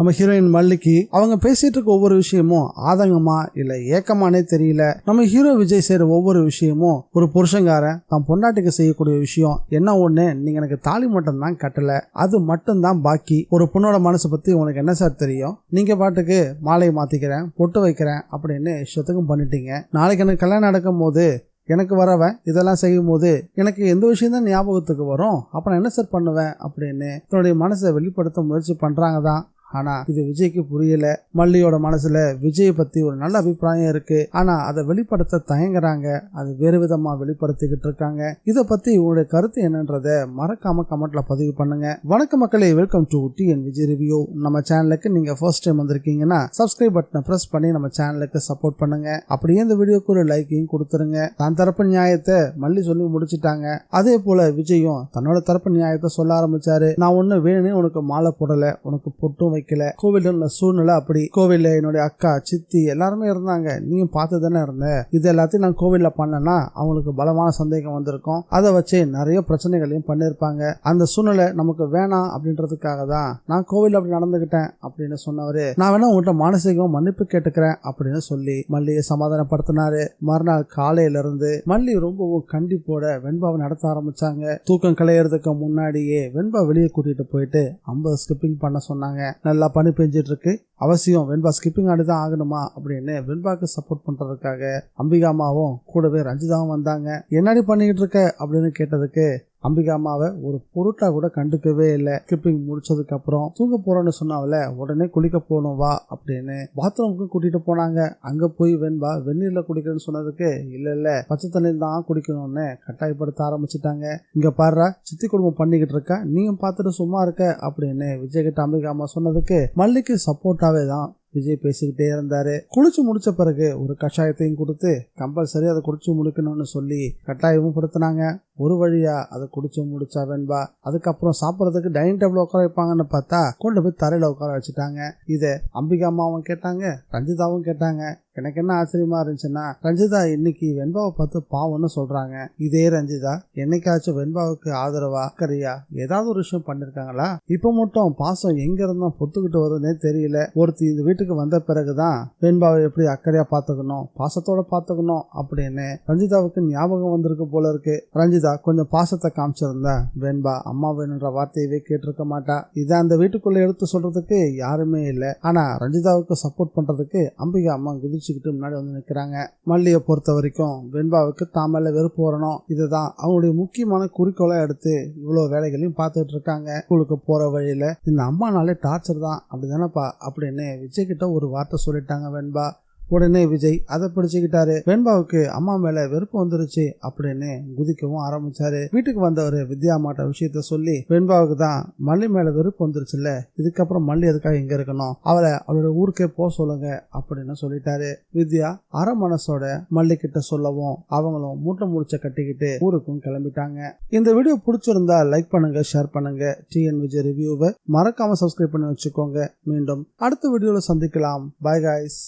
நம்ம ஹீரோயின் மல்லிக்கு அவங்க பேசிட்டு இருக்க ஒவ்வொரு விஷயமும் ஆதங்கமா இல்ல ஏக்கமானே தெரியல. நம்ம ஹீரோ விஜய் செய்யற ஒவ்வொரு விஷயமும் ஒரு புருஷங்காரன் தான் பொண்டாட்டிக்கு செய்யக்கூடிய விஷயம் என்ன ஒண்ணு, நீங்க எனக்கு தாலி மட்டும் தான் கட்டல, அது மட்டும் தான் பாக்கி. ஒரு பொண்ணோட மனசை பத்தி உங்களுக்கு என்ன சார் தெரியும், நீங்க பாட்டுக்கு மாலையை மாத்திக்கிறேன் பொட்டு வைக்கிறேன் அப்படின்னு இஷ்டத்துக்கும் பண்ணிட்டீங்க. நாளைக்கு எனக்கு கல்யாணம் நடக்கும் போது எனக்கு வரவன் இதெல்லாம் செய்யும் போது எனக்கு எந்த விஷயம் தான் ஞாபகத்துக்கு வரும், அப்ப நான் என்ன சார் பண்ணுவேன் அப்படின்னு தன்னுடைய மனசை வெளிப்படுத்த முயற்சி பண்றாங்க தான். ஆனா இது விஜய்க்கு புரியல. மல்லியோட மனசுல விஜய் பத்தி ஒரு நல்ல அபிப்பிராயம் இருக்கு, ஆனா அதை வெளிப்படுத்த தயங்குறாங்க, அது வேறு விதமா வெளிப்படுத்திக்கிட்டு இருக்காங்க. இத பத்தி உங்களுடைய கருத்து என்னன்றத மறக்காம கமெண்ட்ல பதிவு பண்ணுங்க. வணக்கம் மக்களே, welcome to TN Vijay review. நம்ம சேனலுக்கு நீங்க ஃபர்ஸ்ட் டைம் வந்திருக்கீங்கன்னா சப்ஸ்கிரைப் பட்டனை பிரஸ் பண்ணி நம்ம சேனலுக்கு சப்போர்ட் பண்ணுங்க. அப்படியே இந்த வீடியோக்கு ஒரு லைக்கையும் கொடுத்துருங்க. தான் தரப்பு நியாயத்தை மல்லி சொல்லி முடிச்சுட்டாங்க. அதே போல விஜயும் தன்னோட தரப்பு நியாயத்தை சொல்ல ஆரம்பிச்சாரு. நான் ஒண்ணு வேணும்னு உனக்கு மாலை போடல, உனக்கு பொட்டும் கோவில் உள்ள சூழ்நிலை அப்படி. கோவில்ல என்னுடைய அக்கா சித்தி எல்லாருமே இருந்தாங்க, நீயும் பார்த்து தானே இருந்த. இது எல்லாத்தையும் நான் கோவில்ல பண்ணனா அவங்களுக்கு பலமான சந்தேகம் வந்திருக்கும், அதை வச்சு நிறைய பிரச்சனைகளையும் பண்ணிருப்பாங்க. அந்த சூழ்நிலை நமக்கு வேணாம் அப்படின்றதுக்காக தான் நான் கோவில் அப்படி நடந்துகிட்டேன் அப்படின்னு சொன்னவரு, நான் வேணா உங்கள்கிட்ட மானசீகம் மன்னிப்பு கேட்டுக்கிறேன் அப்படின்னு சொல்லி மல்லியை சமாதானப்படுத்தினாரு. மறுநாள் காலையில இருந்து மல்லி ரொம்பவும் கண்டிப்போட வெண்பாவை நடத்த ஆரம்பிச்சாங்க. தூக்கம் களையறதுக்கு முன்னாடியே வெண்பா வெளியே கூட்டிட்டு போயிட்டு 50 ஸ்கிப்பிங் பண்ண சொன்னாங்க. நல்லா பனி பெஞ்சிட்டு இருக்கு, அவசியம் வெண்பா ஸ்கிப்பிங் ஆடிதான் ஆகணுமா அப்படின்னு வெண்பாக்கு சப்போர்ட் பண்றதுக்காக அம்பிகாமாவும் கூடவே ரஞ்சிதாவும் வந்தாங்க. என்னடி பண்ணிக்கிட்டு இருக்க அப்படின்னு கேட்டதுக்கு அம்பிகா அம்மாவை ஒரு பொருட்டா கூட கண்டுக்கவே இல்லை. ஸ்கிப்பிங் முடிச்சதுக்கு அப்புறம் தூங்க போறோன்னு சொன்னாவில, உடனே குளிக்க போகணும் வா அப்படின்னு பாத்ரூமுக்கு கூட்டிட்டு போனாங்க. அங்க போய் வெண்பா வெந்நீர்ல குடிக்கிறேன்னு சொன்னதுக்கு இல்ல பச்சை தண்ணீர் தான் குடிக்கணும்னு கட்டாயப்படுத்த ஆரம்பிச்சுட்டாங்க. இங்க பாரு சித்தி குடும்பம் பண்ணிக்கிட்டு இருக்கா, நீயும் பார்த்துட்டு சும்மா இருக்க அப்படின்னு விஜய் கிட்ட அம்பிகா அம்மா சொன்னதுக்கு மல்லிக்கு சப்போர்ட்டாவே தான் விஜய் பேசிக்கிட்டே இருந்தாரு. குளிச்சு முடிச்ச பிறகு ஒரு கஷாயத்தையும் கொடுத்து கம்பல்சரி அதை குடிச்சு முடிக்கணும்னு சொல்லி கட்டாயமும் படுத்தினாங்க. ஒரு வழியா அதை குடிச்சு முடிச்சா வெண்பா. அதுக்கப்புறம் சாப்பிடறதுக்கு டைனிங் டேபிள் உட்கார வைப்பாங்கன்னு பார்த்தா கொண்டு போய் தரையில உட்கார வச்சுட்டாங்க. இதை அம்பிகா அம்மாவும் கேட்டாங்க, ரஞ்சிதாவும் கேட்டாங்க. எனக்கு என்ன ஆச்சரியமா இருந்துச்சுன்னா, ரஞ்சிதா இன்னைக்கு வெண்பாவை பார்த்து பாவம்னு சொல்றாங்க. இதே ரஞ்சிதா என்னைக்காச்சும் வெண்பாவுக்கு ஆதரவா அக்கறையா ஏதாவது ஒரு விஷயம் பண்ணிருக்காங்களா? இப்ப மட்டும் பாசம் எங்க இருந்தா பொத்துக்கிட்டு வருதுன்னே தெரியல. ஒருத்தி இந்த வீட்டுக்கு வந்த பிறகுதான் வெண்பாவை எப்படி அக்கறையா பாத்துக்கணும், பாசத்தோட பாத்துக்கணும் அப்படின்னு ரஞ்சிதாவுக்கு ஞாபகம் வந்திருக்கு போல இருக்கு. ரஞ்சிதா கொஞ்சம் பாசத்தை காமிச்சிருந்தா வெண்பா அம்மா வேணுன்ற வார்த்தையவே கேட்டிருக்க மாட்டா. இதை அந்த வீட்டுக்குள்ள எடுத்து சொல்றதுக்கு யாருமே இல்லை. ஆனா ரஞ்சிதாவுக்கு சப்போர்ட் பண்றதுக்கு அம்பிகா அம்மா குதிச்சுக்கிட்டு முன்னாடி வந்து நிக்கிறாங்க. மல்லியை பொறுத்த வரைக்கும் வெண்பாவுக்கு தாமல வெறுப்பு வரணும், இதுதான் அவங்களுடைய முக்கியமான குறிக்கோளா எடுத்து இவ்வளவு வேலைகளையும் பார்த்துட்டு இருக்காங்க. ஸ்கூலுக்கு போற வழியில இந்த அம்மானாலே டார்ச்சர் தான் அப்படிதானப்பா அப்படின்னு விஜய் கிட்ட ஒரு வார்த்தை சொல்லிட்டாங்க வெண்பா. உடனே விஜய் அதை பிடிச்சுக்கிட்டாரு. வெண்பாவுக்கு அம்மா மேல வெறுப்பு வந்துருச்சு அப்படின்னு குதிக்கவும் ஆரம்பிச்சாரு. வீட்டுக்கு வந்தவரு வித்யா அம்மாட்ட விஷயத்த சொல்லி, வெண்பாவுக்கு தான் மல்லி மேல வெறுப்பு வந்துருச்சுல்ல, இதுக்கப்புறம் மல்லி எதுக்காக இங்க இருக்கணும், அவளை அவளோட ஊருக்கே போக சொல்லுங்க அப்படின்னு சொல்லிட்டாரு. வித்யா அரை மனசோட மல்லி கிட்ட சொல்லவும் அவங்களும் மூட்டை முடிச்ச கட்டிக்கிட்டு ஊருக்கும் கிளம்பிட்டாங்க. இந்த வீடியோ பிடிச்சிருந்தா லைக் பண்ணுங்க, ஷேர் பண்ணுங்க. டிஎன் விஜய் ரிவ்யூவை மறக்காம சப்ஸ்கிரைப் பண்ணி வச்சுக்கோங்க. மீண்டும் அடுத்த வீடியோல சந்திக்கலாம். Bye guys.